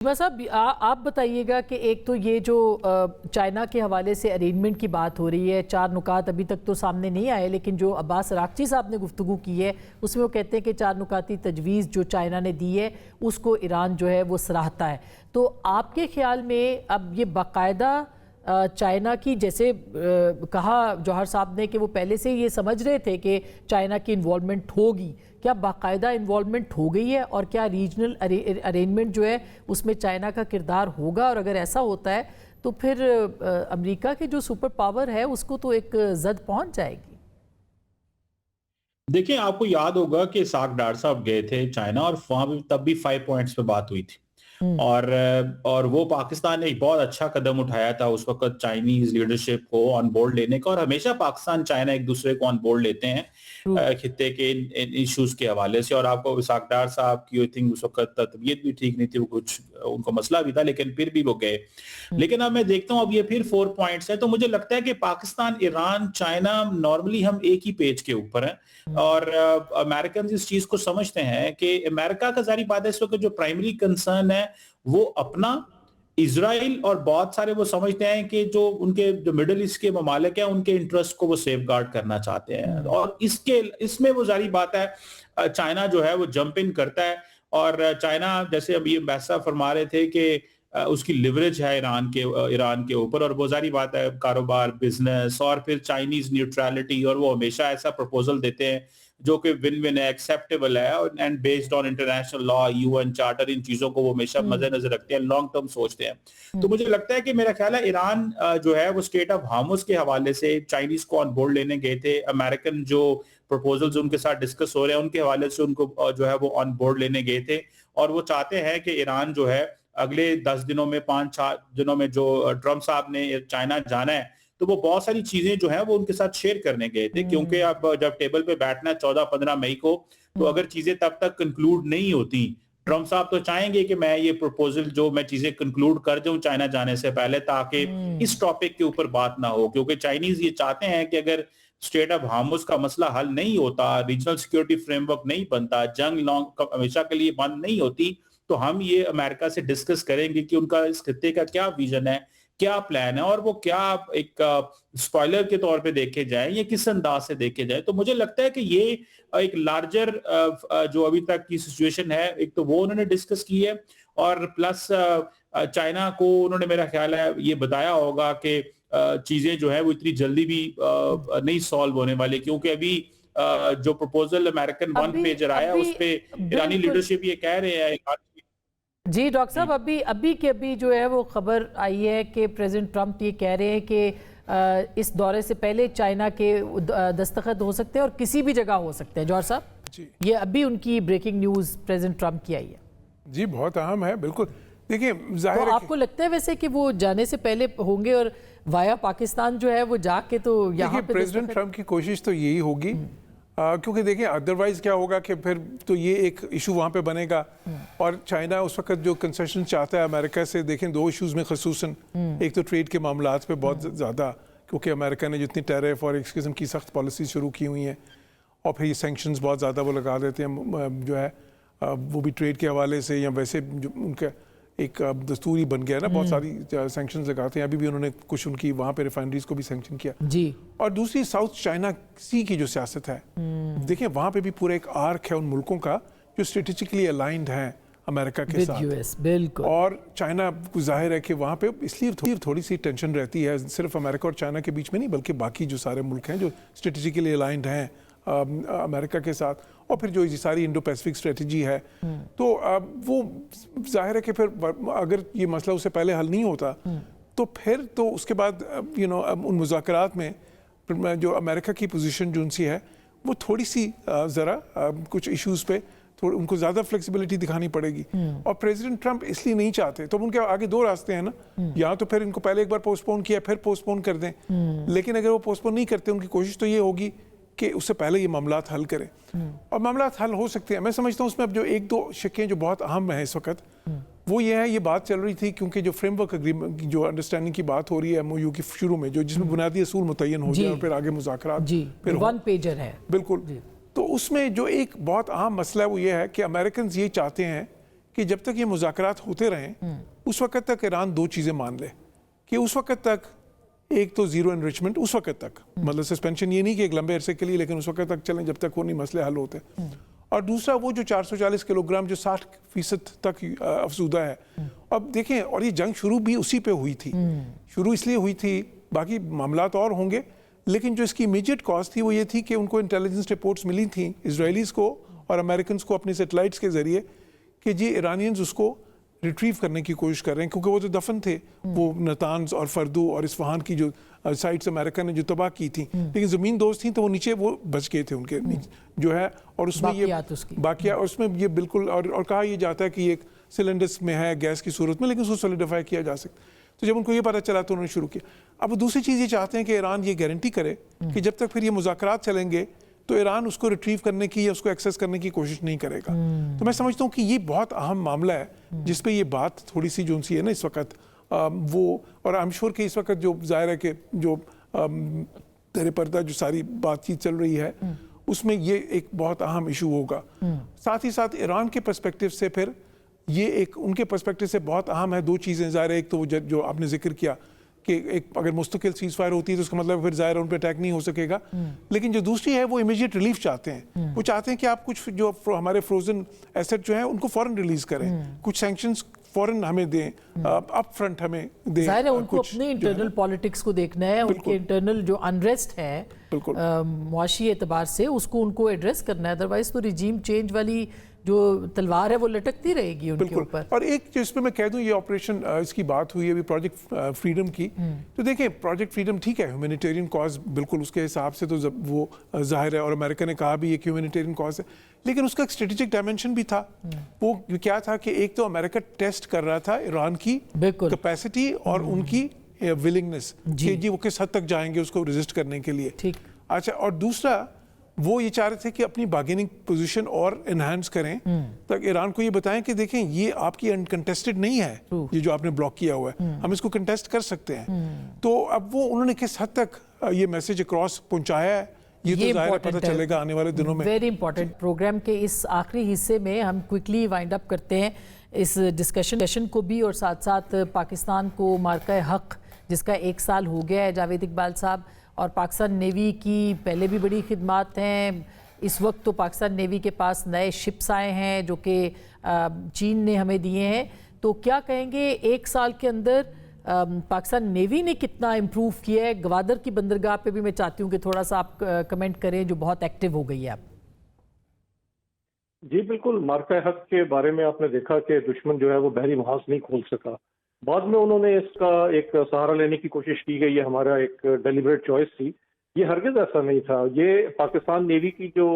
بس صاحب آپ بتائیے گا کہ ایک تو یہ جو چائنا کے حوالے سے ارینجمنٹ کی بات ہو رہی ہے، 4 نکات ابھی تک تو سامنے نہیں آئے، لیکن جو عباس راغچی صاحب نے گفتگو کی ہے اس میں وہ کہتے ہیں کہ 4 نکاتی تجویز جو چائنا نے دی ہے اس کو ایران جو ہے وہ سراہتا ہے۔ تو آپ کے خیال میں اب یہ باقاعدہ چائنا کی، جیسے کہا جوہر صاحب نے کہ وہ پہلے سے یہ سمجھ رہے تھے کہ چائنا کی انوالومنٹ ہوگی، کیا باقاعدہ انوالومنٹ ہو گئی ہے اور کیا ریجنل ارینجمنٹ جو ہے اس میں چائنا کا کردار ہوگا؟ اور اگر ایسا ہوتا ہے تو پھر امریکہ کے جو سپر پاور ہے اس کو تو ایک زد پہنچ جائے گی۔ دیکھیں، آپ کو یاد ہوگا کہ اسحاق ڈار صاحب گئے تھے چائنا اور وہاں پہ تب بھی 5 پوائنٹس پہ بات ہوئی تھی، اور وہ پاکستان نے ایک بہت اچھا قدم اٹھایا تھا اس وقت چائنیز لیڈرشپ کو آن بورڈ لینے کا، اور ہمیشہ پاکستان چائنا ایک دوسرے کو آن بورڈ لیتے ہیں خطے کے ایشوز کے حوالے سے۔ اور آپ کو اسحاق ڈار صاحب کی اس وقت طبیعت بھی ٹھیک نہیں تھی، وہ کچھ ان کو مسئلہ بھی تھا، لیکن پھر بھی وہ گئے۔ لیکن اب میں دیکھتا ہوں اب یہ پھر 4 پوائنٹس ہیں، تو مجھے لگتا ہے کہ پاکستان، ایران، چائنا نارملی ہم ایک ہی پیج کے اوپر ہیں، اور امریکنز اس چیز کو سمجھتے ہیں کہ امریکہ کا ظاہری بات ہے اس وقت جو پرائمری کنسرن ہے وہ اپنا اسرائیل، اور بہت سارے وہ سمجھتے ہیں کہ جو ان کے جو مڈل ایسٹ کے ممالک ہیں ان کے انٹرسٹ کو وہ سیف گارڈ کرنا چاہتے ہیں، اور اس میں وہ ظاہری بات ہے چائنا جو ہے وہ جمپ ان کرتا ہے۔ اور چائنا، جیسے اب یہ بحثہ فرما رہے تھے کہ اس کی لیوریج ہے ایران کے اوپر، اور وہ ظاہری بات ہے کاروبار، بزنس، اور پھر چائنیز نیوٹرالٹی، اور وہ ہمیشہ ایسا پروپوزل دیتے ہیں جو کہ ون ون ہے، ایکسیپٹیبل ہے، and based on international law, UN این چارٹر، ان چیزوں کو وہ ہمیشہ مد نظر رکھتے ہیں، لانگ ٹرم سوچتے ہیں۔ تو مجھے لگتا ہے کہ میرا خیال ہے ایران جو ہے وہ اسٹیٹ آف ہارمز کے حوالے سے چائنیز کو آن بورڈ لینے گئے تھے، امریکن جو پروپوزلز ان کے ساتھ ڈسکس ہو رہے ہیں ان کے حوالے سے ان کو جو ہے وہ آن بورڈ لینے گئے تھے، اور وہ چاہتے ہیں کہ ایران جو ہے اگلے 10 دنوں میں 5-6 دنوں میں جو ٹرمپ صاحب نے چائنا جانا ہے تو وہ بہت ساری چیزیں جو ہیں وہ ان کے ساتھ شیئر کرنے گئے تھے، کیونکہ اب جب ٹیبل پہ بیٹھنا ہے 14-15 مئی کو، تو اگر چیزیں تب تک کنکلوڈ نہیں ہوتی، ٹرمپ صاحب تو چاہیں گے کہ میں یہ پروپوزل جو میں چیزیں کنکلوڈ کر دوں چائنا جانے سے پہلے، تاکہ اس ٹاپک کے اوپر بات نہ ہو، کیونکہ چائنیز یہ چاہتے ہیں کہ اگر اسٹیٹ آف ہارمز کا مسئلہ حل نہیں ہوتا، ریجنل سیکورٹی فریم ورک نہیں بنتا، جنگ ہمیشہ کے لیے بند نہیں ہوتی، تو ہم یہ امریکہ سے ڈسکس کریں گے کہ ان کا اس خطے کا کیا ویژن ہے، کیا پلان ہے، اور وہ کیا ایک سپوائلر کے طور پہ دیکھے جائیں یا کس انداز سے دیکھے جائیں۔ تو مجھے لگتا ہے کہ یہ ایک لارجر جو ابھی تک کی سچویشن ہے، ایک تو وہ انہوں نے ڈسکس کی ہے، اور پلس چائنا کو انہوں نے میرا خیال ہے یہ بتایا ہوگا کہ چیزیں جو ہے وہ اتنی جلدی بھی نہیں سالو ہونے والی، کیونکہ ابھی جو پروپوزل امریکن 1 پیجر آیا اس پہ ایرانی لیڈرشپ یہ کہہ رہے ہیں۔ جی ڈاکٹر صاحب، ابھی جو ہے وہ خبر آئی ہے کہ پریزیڈنٹ ٹرمپ یہ کہہ رہے ہیں کہ اس دورے سے پہلے چائنا کے دستخط ہو سکتے ہیں اور کسی بھی جگہ ہو سکتے ہیں۔ جوہر صاحب جی، یہ ابھی ان کی بریکنگ نیوز پریزیڈنٹ ٹرمپ کی آئی ہے۔ جی بہت اہم ہے، بالکل۔ دیکھیں، ظاہر تو آپ کو لگتا ہے ویسے کہ وہ جانے سے پہلے ہوں گے اور وایا پاکستان جو ہے وہ جا کے تو یہاں پہ پریزیڈنٹ ٹرمپ کی کوشش تو یہی ہوگی، کیونکہ دیکھیں ادروائز کیا ہوگا کہ پھر تو یہ ایک ایشو وہاں پہ بنے گا، اور چائنا اس وقت جو کنسیشن چاہتا ہے امریکہ سے، دیکھیں 2 ایشوز میں خصوصاً، ایک تو ٹریڈ کے معاملات پہ بہت زیادہ، کیونکہ امریکہ نے جتنی ٹیرف اور ایک قسم کی سخت پالیسی شروع کی ہوئی ہیں، اور پھر یہ سینکشنز بہت زیادہ وہ لگا دیتے ہیں، جو ہے وہ بھی ٹریڈ کے حوالے سے، یا ویسے جو ان کا ایک دستوری بن گیا ہے نا، بہت ساری سینکشنز لگاتے ہیں، ابھی بھی انہوں نے کچھ ان کی وہاں پہ ریفائنریز کو بھی سینکشن کیا جی۔ اور دوسری ساؤتھ چائنا سی کی جو سیاست ہے، دیکھیں وہاں پہ بھی پورا ایک آرک ہے ان ملکوں کا جو اسٹریٹجکلی الائنڈ ہیں امریکہ کے ساتھ، بالکل، اور چائنا کو ظاہر ہے کہ وہاں پہ اس لیے تھوڑی سی ٹینشن رہتی ہے، صرف امریکہ اور چائنا کے بیچ میں نہیں بلکہ باقی جو سارے ملک ہیں جو اسٹریٹجکلی الائنڈ ہیں امریکہ کے ساتھ، اور پھر جو یہ ساری انڈو پیسفک اسٹریٹجی ہے، تو وہ ظاہر ہے کہ پھر اگر یہ مسئلہ اس سے پہلے حل نہیں ہوتا تو پھر تو اس کے بعد ان مذاکرات میں جو امریکہ کی پوزیشن جو ان سی ہے وہ تھوڑی سی ذرا کچھ ایشوز پہ ان کو زیادہ فلیکسیبلٹی دکھانی پڑے گی، اور پریزیڈنٹ ٹرمپ اس لیے نہیں چاہتے، تو ان کے آگے 2 راستے ہیں نا، یا تو پھر ان کو پہلے ایک بار پوسٹ پون کیا پھر پوسٹ پون کر دیں، لیکن اگر وہ پوسٹ پون نہیں کرتے ان کی کوشش تو یہ ہوگی کہ اس سے پہلے یہ معاملات حل کریں، اور معاملات حل ہو سکتے ہیں۔ میں سمجھتا ہوں اس میں اب جو 1-2 شقیں جو بہت اہم ہیں اس وقت، وہ یہ ہے، یہ بات چل رہی تھی کیونکہ جو فریم ورک اگریمنٹ جو انڈرسٹینڈنگ کی بات ہو رہی ہے ایم او یو کی شروع میں، جو جس میں بنیادی اصول متعین ہو جائے اور پھر آگے مذاکرات، پھر 1 پیجر ہے، بالکل۔ تو اس میں جو ایک بہت اہم مسئلہ ہے وہ یہ ہے کہ امریکنز یہ چاہتے ہیں کہ جب تک یہ مذاکرات ہوتے رہیں اس وقت تک ایران دو چیزیں مان لے کہ اس وقت تک ایک تو زیرو انریچمنٹ اس وقت تک مطلب سسپینشن یہ نہیں کہ ایک لمبے عرصے کے لیے لیکن اس وقت تک چلیں جب تک وہ نہیں مسئلے حل ہوتے اور دوسرا وہ جو 440 کلو گرام جو 60% تک افزودہ ہے. اب دیکھیں اور یہ جنگ شروع بھی اسی پہ ہوئی تھی, شروع اس لیے ہوئی تھی, باقی معاملات اور ہوں گے لیکن جو اس کی امیجیٹ کاز تھی وہ یہ تھی کہ ان کو انٹیلیجنس رپورٹس ملی تھیں اسرائیلیز کو اور امریکنز کو اپنی سیٹلائٹس کے ذریعے کہ جی ایرانینز اس کو ریٹریو کرنے کی کوشش کر رہے ہیں کیونکہ وہ جو دفن تھے وہ نتانز اور فردو اور اصفہان کی جو سائٹس امریکہ نے جو تباہ کی تھیں لیکن زمین دوست تھیں تو وہ نیچے وہ بچ گئے تھے ان کے جو ہے اور اس میں یہ باقیات اس میں یہ بالکل اور کہا یہ جاتا ہے کہ یہ ایک سلنڈرس میں ہے گیس کی صورت میں لیکن اس کو سولیڈیفائی کیا جا سکتا. تو جب ان کو یہ پتہ چلا تو انہوں نے شروع کیا. اب دوسری چیز یہ چاہتے ہیں کہ ایران یہ گارنٹی کرے کہ جب تک پھر یہ مذاکرات چلیں گے تو ایران اس کو ریٹریو کرنے کی یا اس کو ایکسیس کرنے کی کوشش نہیں کرے گا. تو میں سمجھتا ہوں کہ یہ بہت اہم معاملہ ہے جس پہ یہ بات تھوڑی سی جو سی ہے نا اس وقت وہ اور آئی ایم شیور کہ اس وقت جو ظاہر ہے کہ جو تیرے پردہ جو ساری بات چیت چل رہی ہے اس میں یہ ایک بہت اہم ایشو ہوگا. ساتھ ہی ساتھ ایران کے پرسپیکٹیو سے پھر یہ ایک ان کے پرسپیکٹیو سے بہت اہم ہے دو چیزیں. ظاہر ہے ایک تو جو آپ نے ذکر کیا کہ ایک اگر مستقل سیز فائر ہوتی ہے تو اس کا مطلب پھر ظاہر ان پہ اٹیک نہیں ہو سکے گا لیکن جو دوسری ہے وہ امیجیٹ ریلیف چاہتے ہیں. وہ چاہتے ہیں کہ آپ کچھ جو ہمارے فروزن ایسٹ جو ہیں ان کو فوراً ریلیز کریں, کچھ سینکشنز فوراً ہمیں دیں, اپ فرنٹ ہمیں دیں. ظاہر ہے ان کو اپنے انٹرنل پالیٹکس کو دیکھنا ہے, ان کے انٹرنل جو انریسٹ ہے معاشی اعتبار سے اس کو ان کو ایڈریس کرنا ہے, ادروائز تو ریجیم چینج والی جو تلوار ہے وہ لٹکتی رہے گی ان کے اوپر. اور ایک جو اس پہ میں کہہ دوں یہ آپریشن اس کی بات ہوئی ہے ابھی پروجیکٹ فریڈم کی, تو دیکھیں پروجیکٹ فریڈم ٹھیک ہے ہیومینیٹیرین کاز بالکل اس کے حساب سے تو وہ ظاہر ہے اور امریکہ نے کہا بھی یہ کہ ہیومینیٹیرین کاز ہے لیکن اس کا ایک اسٹریٹجک ڈائمینشن بھی تھا. وہ کیا تھا کہ ایک تو امریکہ ٹیسٹ کر رہا تھا ایران کی کیپیسٹی اور ان کی ولنگنس کہ جی وہ کس حد تک جائیں گے اس کو ریزسٹ کرنے کے لیے. اچھا اور دوسرا وہ یہ چاہ رہے تھے کہ اپنی بارگیننگ پوزیشن اور انہانس کریں تاکہ ایران کو یہ بتائیں کہ دیکھیں یہ آپ کی انکنٹیسٹڈ نہیں ہے یہ جو آپ نے بلاک کیا ہوا ہے, ہم اس کو کنٹیسٹ کر سکتے ہیں. تو اب وہ انہوں نے کس حد تک یہ میسج اکراس پہنچایا ہے یہ تو ظاہر پتہ چلے گا آنے والے دنوں میں. Very important. پروگرام کے اس آخری حصے میں ہم کوئکلی وائنڈ اپ کرتے ہیں اس ڈسکشن کو بھی اور ساتھ ساتھ پاکستان کو مارکہ حق جس کا 1 سال ہو گیا ہے جاوید اقبال صاحب, اور پاکستان نیوی کی پہلے بھی بڑی خدمات ہیں. اس وقت تو پاکستان نیوی کے پاس نئے شپس آئے ہیں جو کہ چین نے ہمیں دیے ہیں. تو کیا کہیں گے 1 سال کے اندر پاکستان نیوی نے کتنا امپروو کیا ہے؟ گوادر کی بندرگاہ پہ بھی میں چاہتی ہوں کہ تھوڑا سا آپ کمنٹ کریں جو بہت ایکٹیو ہو گئی ہے اب. جی بالکل, مارکہ حق کے بارے میں آپ نے دیکھا کہ دشمن جو ہے وہ بحری محاذ نہیں کھول سکا. بعد میں انہوں نے اس کا ایک سہارا لینے کی کوشش کی گئی, یہ ہمارا ایک ڈیلیبریٹ چوائس تھی. یہ ہرگز ایسا نہیں تھا. یہ پاکستان نیوی کی جو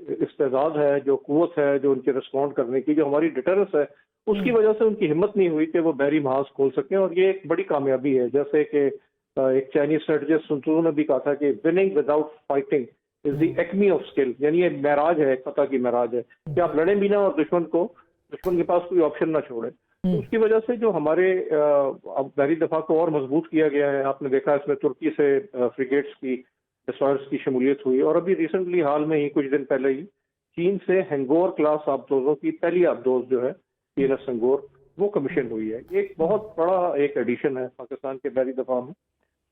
استعداد ہے, جو قوت ہے, جو ان کے ریسپونڈ کرنے کی, جو ہماری ڈیٹرنس ہے, اس کی وجہ سے ان کی ہمت نہیں ہوئی کہ وہ بحری محاذ کھول سکیں. اور یہ ایک بڑی کامیابی ہے. جیسے کہ ایک چائنیز اسٹریٹجسٹ سن ٹزو نے بھی کہا تھا کہ winning without fighting is the acme of skill, یعنی یہ معراج ہے, فتح کی معراج ہے کہ آپ لڑیں بھی نہ اور دشمن کے پاس کوئی آپشن نہ چھوڑیں. اس کی وجہ سے جو ہمارے اب بحری دفاع کو اور مضبوط کیا گیا ہے. آپ نے دیکھا اس میں ترکی سے فریگیٹس کی ڈسٹرائرز کی شمولیت ہوئی اور ابھی ریسنٹلی حال میں ہی کچھ دن پہلے ہی چین سے ہنگور کلاس آبدوزوں کی پہلی آبدوز جو ہے پی این ایس ہنگور وہ کمیشن ہوئی ہے. یہ ایک بہت بڑا ایک ایڈیشن ہے پاکستان کے بحری دفاع میں.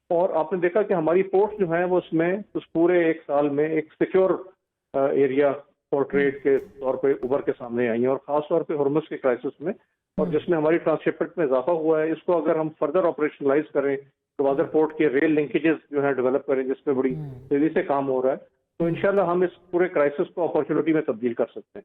اور آپ نے دیکھا کہ ہماری پورٹس جو ہیں وہ اس میں اس پورے 1 سال میں ایک سیکیور ایریا فار ٹریڈ کے طور پہ ابھر کے سامنے آئی ہیں, اور خاص طور پہ ہرمز کے کرائسس میں, اور جس میں ہماری ٹرانسشپمنٹ میں اضافہ ہوا ہے. اس کو اگر ہم فردر آپریشنلائز کریں, گوادر پورٹ کے ریل لنکیجز جو ہیں ڈیولپ کریں جس پہ بڑی تیزی سے کام ہو رہا ہے, تو انشاءاللہ ہم اس پورے کرائسس کو اپارچونٹی میں تبدیل کر سکتے ہیں.